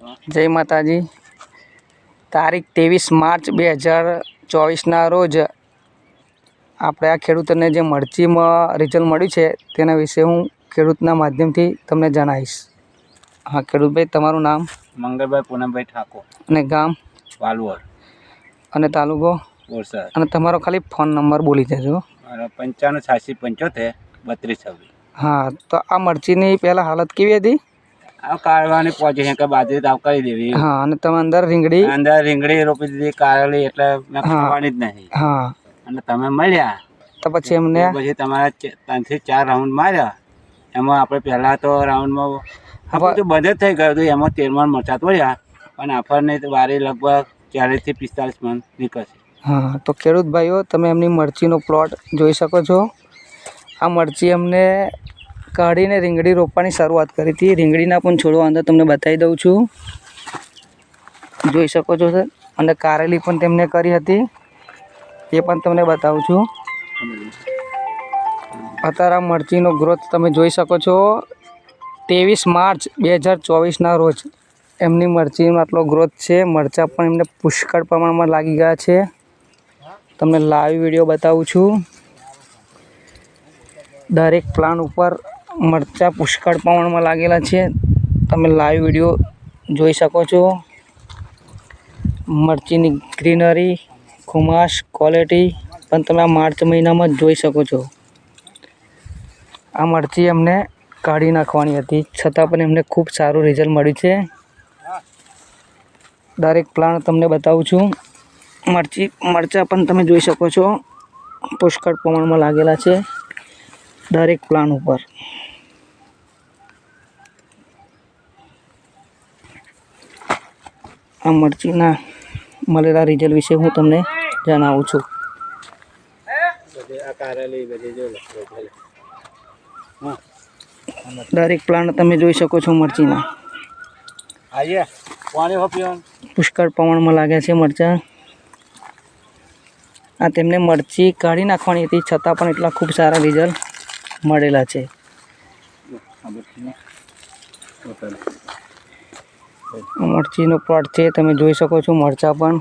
જય માતાજી। તારીખ 23 માર્ચ 2024ના રોજ આપણે આ ખેડૂતોને જે મરચીમાં રિઝલ્ટ મળ્યું છે તેના વિશે હું ખેડૂતના માધ્યમથી તમને જણાવીશ। હા ખેડૂતભાઈ, તમારું નામ? મંગળભાઈ પૂનમભાઈ ઠાકોર અને ગામ? વાલવડ અને તાલુકો? બોરસદ। અને તમારો ખાલી ફોન નંબર બોલી દેજો। મારો 9586753226। હા, તો આ મરચીની પહેલાં હાલત કેવી હતી? આ કાઢવાની પહોંચી છે કે બાજરી તાવ કરી દેવી। હા, અને તમે અંદર રીંગણી રોપી દીધી કારેલી, એટલે મેં ખાવાની જ નહીં। હા, અને તમે મળ્યા તો પછી એમને પછી તમારા 3 થી 4 રાઉન્ડ માર્યા। એમાં આપણે પહેલાં તો રાઉન્ડમાં આપણું તો બંધ જ થઈ ગયું હતું। એમાં 13 મણ મરચાં તોડ્યા, પણ આપણને વારી લગભગ 40 થી 45 મણ નીકળશે। હા, તો ખેડૂત ભાઈઓ, તમે એમની મરચીનો પ્લોટ જોઈ શકો છો। આ મરચી અમને કાઢીને રીંગણી રોપવાની શરૂઆત કરી હતી। રીંગણીના પણ છોડવા અંદર તમને બતાવી દઉં છું, જોઈ શકો છો સર। અને કારેલી પણ તેમને કરી હતી, એ પણ તમને બતાવું છું। અત્યારે આ મરચીનો ગ્રોથ તમે જોઈ શકો છો। 23 માર્ચ 2024ના રોજ એમની મરચીનો આટલો ગ્રોથ છે। મરચાં પણ એમને પુષ્કળ પ્રમાણમાં લાગી ગયા છે। તમને લાઈવ વિડીયો બતાવું છું। દરેક પ્લાન્ટ ઉપર મરચાં પુષ્કળ પ્રમાણમાં લાગેલા છે। તમે લાઈવ વિડીયો જોઈ શકો છો। મરચીની ગ્રીનરી, ખુમાશ, ક્વોલિટી પણ તમે આ માર્ચ મહિનામાં જ જોઈ શકો છો। આ મરચી અમને કાઢી નાખવાની હતી, છતાં પણ એમને ખૂબ સારું રિઝલ્ટ મળ્યું છે। દરેક પ્લાન્ટ તમને બતાવું છું। મરચાં પણ તમે જોઈ શકો છો, પુષ્કળ પ્રમાણમાં લાગેલા છે દરેક પ્લાન્ટ ઉપર। આ મરચીના મળેલા રિઝલ્ટ વિશે હું તમને જણાવું છું। દરેક પ્લાન્ટ તમે જોઈ શકો છો મરચીના, પુષ્કળ પ્રમાણમાં લાગ્યા છે મરચાં। આ તેમને મરચી કાઢી નાખવાની હતી, છતાં પણ એટલા ખૂબ સારા રિઝલ્ટ મળેલા છે। મરચીનો પ્લોટ છે, તમે જોઈ શકો છો। મરચાં પણ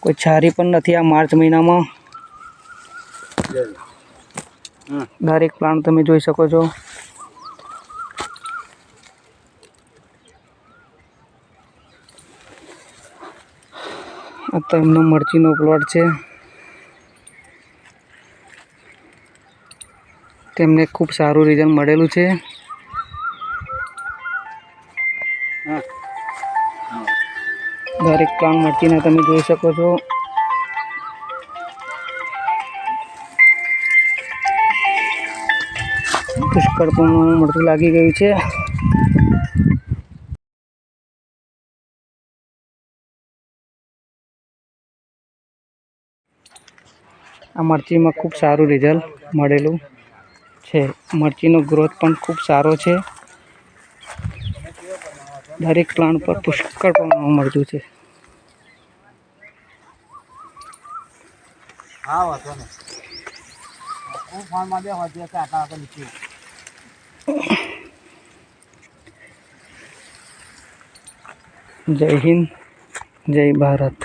કોઈ છારી પણ નથી આ માર્ચ મહિનામાં। દરેક પ્લાન્ટ તમે જોઈ શકો છો। આ તો એમનો મરચીનો પ્લોટ છે, તેમને ખૂબ સારું રિઝલ્ટ મળેલું છે। દરેક પ્લાન્ટ મરચીના તમે જોઈ શકો છો। પુષ્કળ પ્રમાણમાં મરચું લાગી ગયું છે। આ મરચીમાં ખૂબ સારું રિઝલ્ટ મળેલું છે। મરચીનો ગ્રોથ પણ ખૂબ સારો છે। દરેક પ્લાન્ટ પર પુષ્કળ પ્રમાણમાં મરચું છે। જય હિન્દ, જય ભારત।